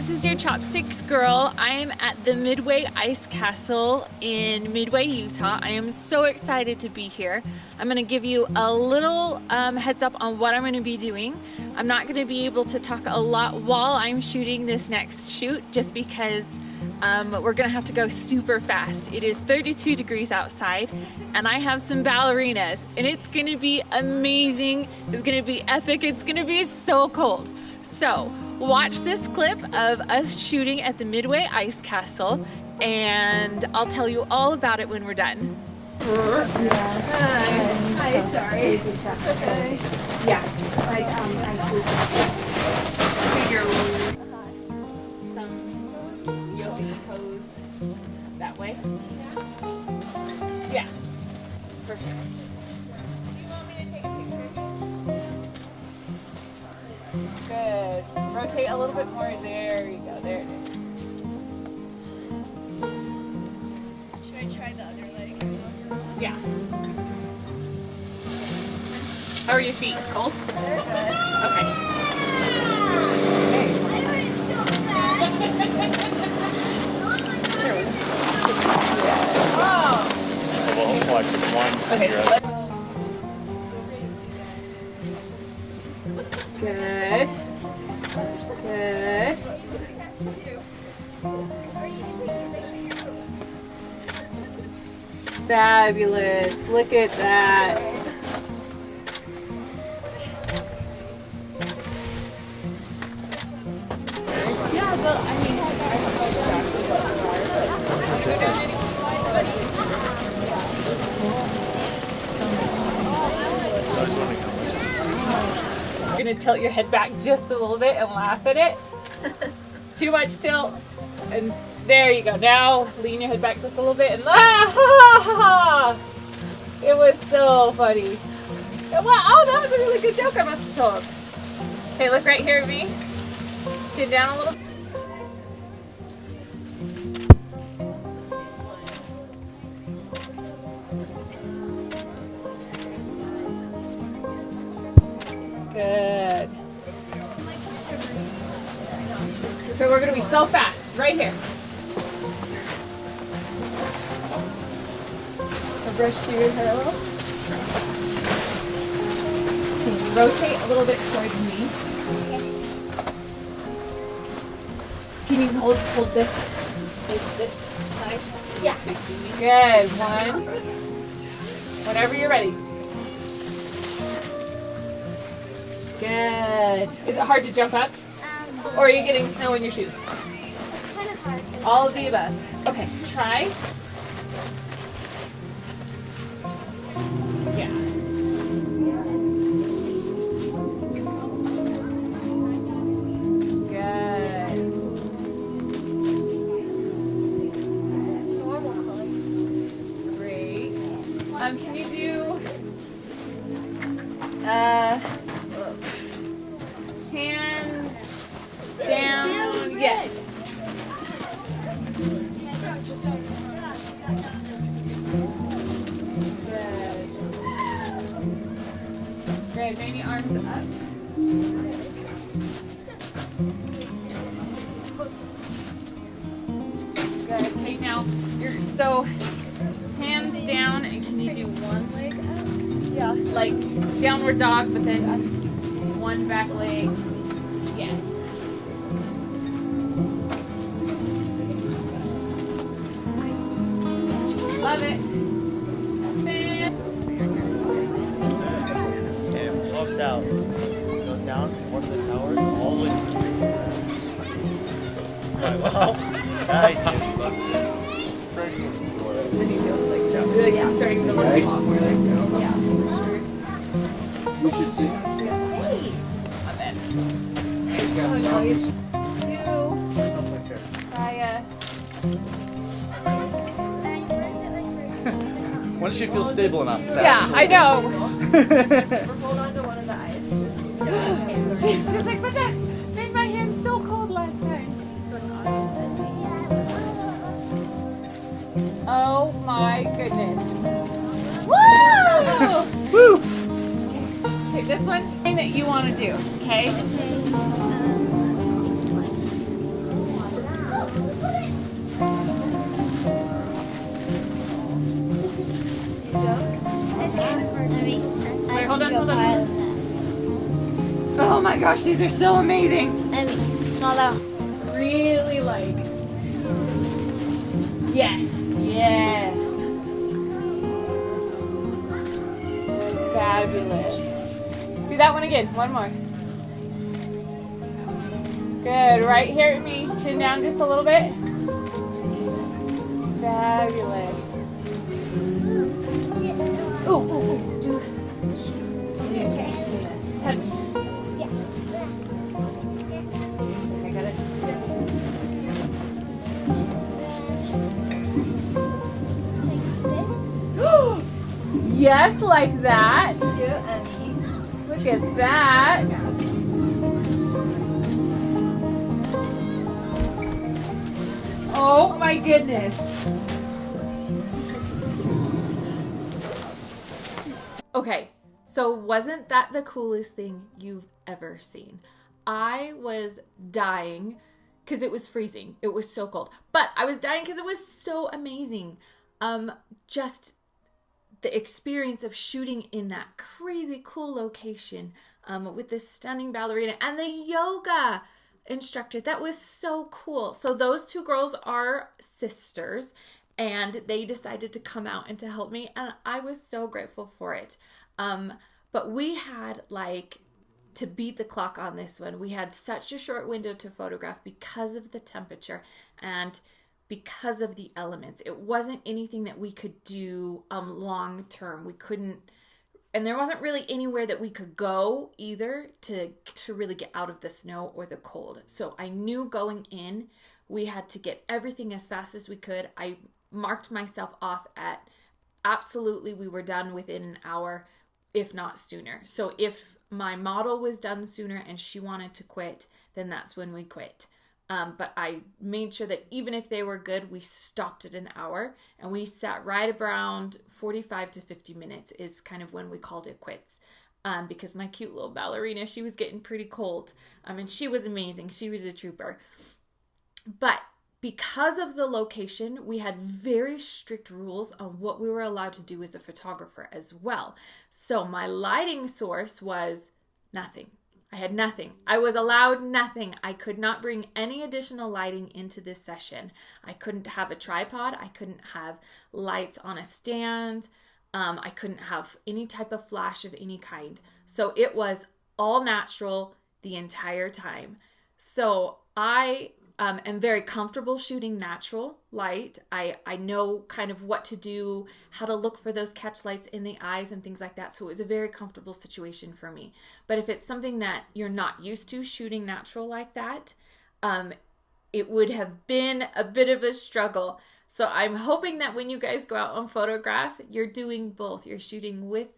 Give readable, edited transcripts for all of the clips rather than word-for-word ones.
this is your Chopsticks Girl. I am at the Midway Ice Castle in Midway, Utah. I am so excited to be here. I'm going to give you a little heads up on what I'm going to be doing. I'm not going to be able to talk a lot while I'm shooting this next shoot just because we're going to have to go super fast. It is 32 degrees outside and I have some ballerinas and it's going to be amazing. It's going to be epic. It's going to be so cold. So watch this clip of us shooting at the Midway Ice Castle and I'll tell you all about it when we're done. Hi, sorry. Crazy stuff. Okay. Yes. Like, To your some yogi pose that way. Yeah. Perfect. Do you want me to take a picture? Good. Rotate a little bit more. There you go. There it is. Should I try the other leg? Yeah. How are your feet? Cold? They're good. Okay. Oh. So we'll watch one. Okay. Here. Good. Good. Fabulous. Look at that. Yeah, but I mean, you're gonna tilt your head back just a little bit and laugh at it. Too much tilt. And there you go. Now lean your head back just a little bit and it was so funny. Well, oh, that was a really good joke I must have told. Okay, look right here at me. Chin down a little. Good. So we're gonna be so fast. Right here. I'll brush through your hair a little. Can you rotate a little bit towards me? Can you hold this side? Yeah. Good. One. Whenever you're ready. Good. Is it hard to jump up? Or are you getting snow in your shoes? Kind of hard. All of the above. Okay, try. Yeah. Good. This is normal color. Great. Can you do hands down? Yes. Good. Bring your arms up. Good. Okay, now so hands down, and can you do one leg up? Yeah. Like downward dog, but then one back leg. Yes. Love it. Okay, walks out. Goes down towards the tower, all the way to the well. When he feels like Joe. Like he's starting to look a lot more like Joe. Yeah. We should see. Love it. When does she feel stable enough? Yeah, I know. Or hold on to one of the eyes just to get my hands around. She's just like, but that made my hands so cold last time. Oh my goodness. Woo! Woo! Okay, this one's the thing that you want to do, okay? Wait, hold on, hold on. Oh my gosh, these are so amazing. Small out. Really like. Yes, yes. Fabulous. Do that one again. One more. Good. Right here at me. Chin down just a little bit. Fabulous. Ooh, ooh, ooh. Touch. I got it. Yes, like that. Look at that. Oh my goodness. Okay, so wasn't that the coolest thing you've ever seen? I was dying because it was freezing. It was so cold. But I was dying because it was so amazing. Just the experience of shooting in that crazy cool location with this stunning ballerina and the yoga instructor. That was so cool. So those two girls are sisters and they decided to come out and to help me, and I was so grateful for it. But we had to beat the clock on this one. We had such a short window to photograph because of the temperature and because of the elements. It wasn't anything that we could do long term. We couldn't, and there wasn't really anywhere that we could go either to really get out of the snow or the cold. So I knew going in, we had to get everything as fast as we could. I marked myself off at absolutely we were done within an hour, if not sooner. So if my model was done sooner and she wanted to quit, then that's when we quit. But I made sure that even if they were good, we stopped at an hour and we sat right around 45 to 50 minutes is kind of when we called it quits. Because my cute little ballerina, she was getting pretty cold. And she was amazing. She was a trooper. But because of the location, we had very strict rules on what we were allowed to do as a photographer as well. So my lighting source was nothing. I had nothing. I was allowed nothing. I could not bring any additional lighting into this session. I couldn't have a tripod. I couldn't have lights on a stand. I couldn't have any type of flash of any kind. So it was all natural the entire time. So I am very comfortable shooting natural light. I know kind of what to do, how to look for those catch lights in the eyes and things like that. So it was a very comfortable situation for me. But if it's something that you're not used to shooting natural like that, it would have been a bit of a struggle. So I'm hoping that when you guys go out on photograph, you're doing both. You're shooting with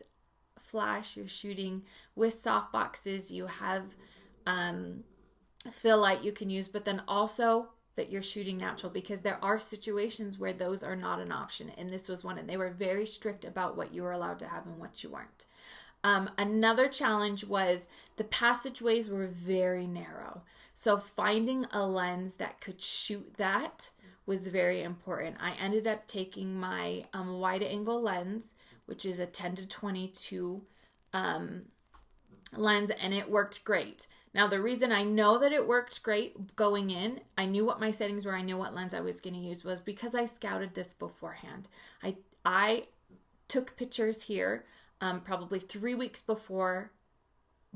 flash, you're shooting with soft boxes, you have fill light you can use, but then also that you're shooting natural, because there are situations where those are not an option, and this was one, and they were very strict about what you were allowed to have and what you weren't. Another challenge was the passageways were very narrow, so finding a lens that could shoot that was very important. I ended up taking my wide angle lens, which is a 10 to 22 lens, and it worked great. Now, the reason I know that it worked great going in, I knew what my settings were, I knew what lens I was going to use, was because I scouted this beforehand. I took pictures here probably 3 weeks before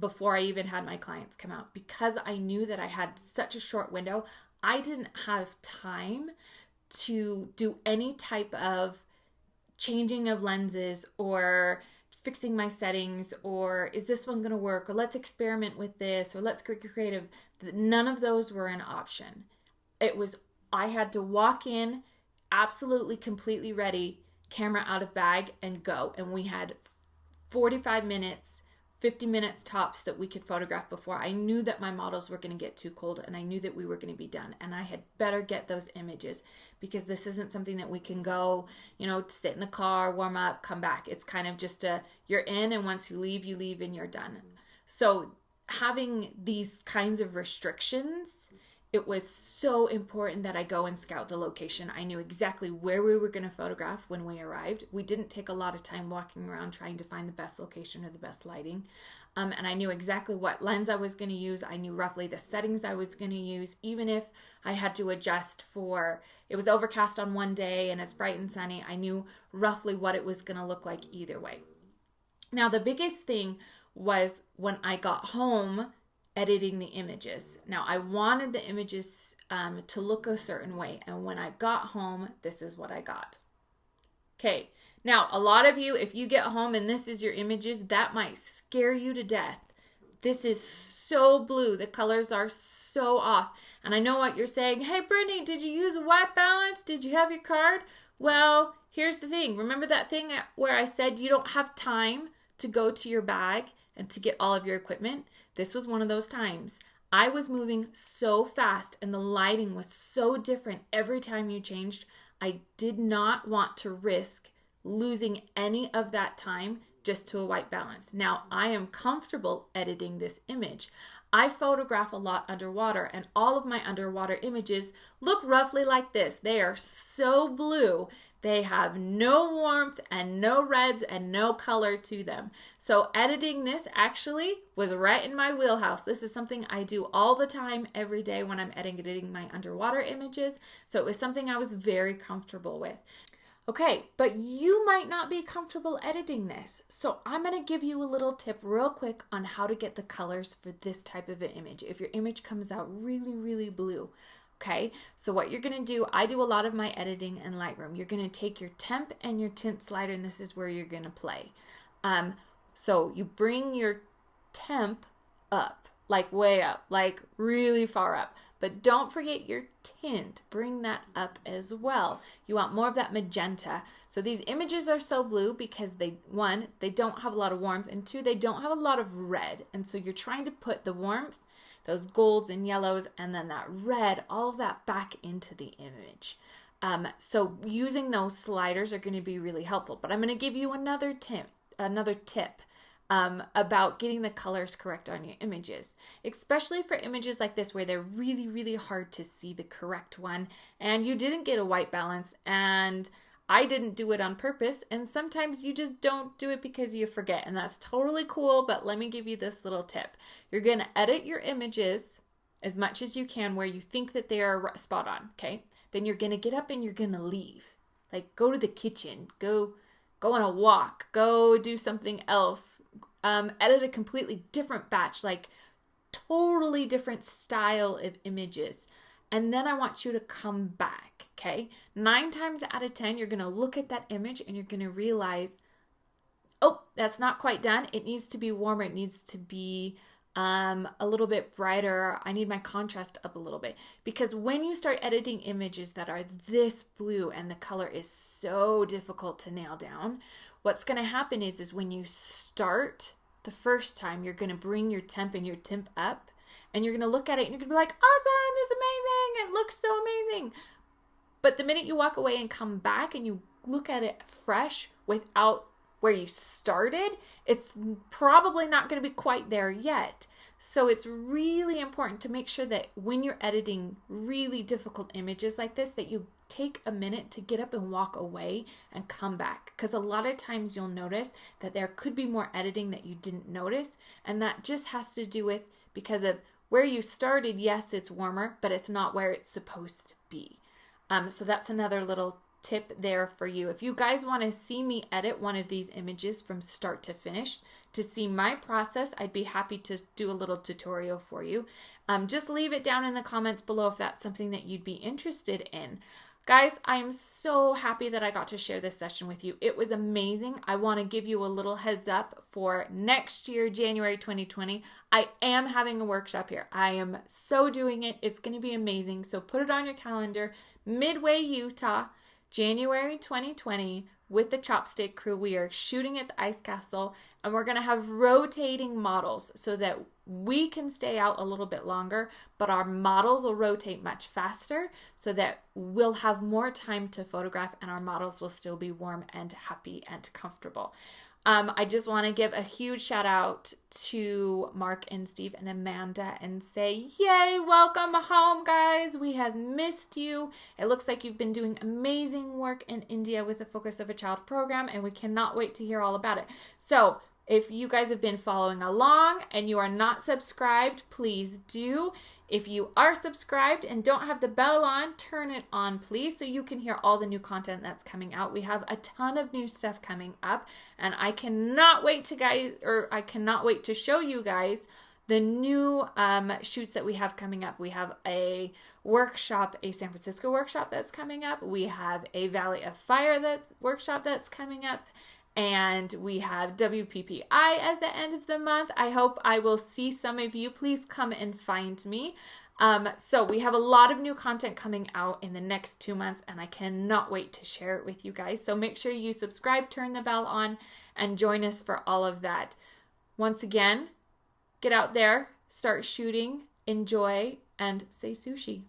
I even had my clients come out. Because I knew that I had such a short window, I didn't have time to do any type of changing of lenses or fixing my settings, or is this one going to work, or let's experiment with this, or let's get creative. None of those were an option. It was, I had to walk in absolutely completely ready, camera out of bag, and go. And we had 45 minutes, 50 minutes tops that we could photograph before I knew that my models were going to get too cold, and I knew that we were going to be done, and I had better get those images, because this isn't something that we can go, sit in the car, warm up, come back. It's kind of just you're in, and once you leave and you're done. So having these kinds of restrictions, it was so important that I go and scout the location. I knew exactly where we were going to photograph when we arrived. We didn't take a lot of time walking around trying to find the best location or the best lighting. And I knew exactly what lens I was going to use. I knew roughly the settings I was going to use, even if I had to adjust for, it was overcast on one day and it's bright and sunny. I knew roughly what it was going to look like either way. Now, the biggest thing was when I got home, editing the images. Now, I wanted the images to look a certain way. And when I got home, this is what I got. Okay. Now, a lot of you, if you get home and this is your images, that might scare you to death. This is so blue. The colors are so off. And I know what you're saying. Hey, Brittany, did you use a white balance? Did you have your card? Well, here's the thing. Remember that thing where I said you don't have time to go to your bag and to get all of your equipment? This was one of those times. I was moving so fast and the lighting was so different every time you changed. I did not want to risk losing any of that time just to a white balance. Now, I am comfortable editing this image. I photograph a lot underwater, and all of my underwater images look roughly like this. They are so blue. They have no warmth and no reds and no color to them. So editing this actually was right in my wheelhouse. This is something I do all the time, every day when I'm editing my underwater images. So it was something I was very comfortable with. Okay, but you might not be comfortable editing this. So I'm going to give you a little tip real quick on how to get the colors for this type of an image. If your image comes out really, really blue. Okay, so what you're going to do, I do a lot of my editing in Lightroom. You're going to take your temp and your tint slider, and this is where you're going to play. So you bring your temp up, like way up, like really far up. But don't forget your tint. Bring that up as well. You want more of that magenta. So these images are so blue because one, they don't have a lot of warmth, and two, they don't have a lot of red. And so you're trying to put the warmth, those golds and yellows, and then that red, all of that back into the image. So using those sliders are going to be really helpful. But I'm going to give you another tip about getting the colors correct on your images, especially for images like this where they're really, really hard to see the correct one and you didn't get a white balance, and I didn't do it on purpose, and sometimes you just don't do it because you forget, and that's totally cool. But let me give you this little tip. You're going to edit your images as much as you can where you think that they are spot on, okay? Then you're going to get up and you're going to leave. Like, go to the kitchen, go on a walk, go do something else, edit a completely different batch, like totally different style of images. And then I want you to come back, okay? 9 times out of 10, you're going to look at that image and you're going to realize, oh, that's not quite done. It needs to be warmer. It needs to be a little bit brighter. I need my contrast up a little bit. Because when you start editing images that are this blue and the color is so difficult to nail down, what's going to happen is when you start the first time, you're going to bring your temp and your temp up, and you're going to look at it and you're going to be like, awesome, this is amazing. It looks so amazing. But the minute you walk away and come back and you look at it fresh without where you started, it's probably not going to be quite there yet. So it's really important to make sure that when you're editing really difficult images like this, that you take a minute to get up and walk away and come back. Because a lot of times you'll notice that there could be more editing that you didn't notice. And that just has to do with because of where you started. Yes, it's warmer, but it's not where it's supposed to be. So that's another little tip there for you. If you guys want to see me edit one of these images from start to finish, to see my process, I'd be happy to do a little tutorial for you. Just leave it down in the comments below if that's something that you'd be interested in. Guys, I am so happy that I got to share this session with you. It was amazing. I want to give you a little heads up for next year, January 2020. I am having a workshop here. I am so doing it. It's going to be amazing. So put it on your calendar. Midway, Utah, January 2020 with the Chopstick crew. We are shooting at the Ice Castle, and we're going to have rotating models so that we can stay out a little bit longer, but our models will rotate much faster so that we'll have more time to photograph and our models will still be warm and happy and comfortable. I just want to give a huge shout out to Mark and Steve and Amanda and say, yay, welcome home, guys. We have missed you. It looks like you've been doing amazing work in India with the Focus of a Child program, and we cannot wait to hear all about it. So if you guys have been following along and you are not subscribed, please do. If you are subscribed and don't have the bell on, turn it on, please, so you can hear all the new content that's coming out. We have a ton of new stuff coming up, and I cannot wait to show you guys the new shoots that we have coming up. We have a workshop, a San Francisco workshop that's coming up. We have a Valley of Fire workshop that's coming up. And we have WPPI at the end of the month. I hope I will see some of you. Please come and find me. So we have a lot of new content coming out in the next 2 months, and I cannot wait to share it with you guys. So make sure you subscribe, turn the bell on, and join us for all of that. Once again, get out there, start shooting, enjoy, and say sushi.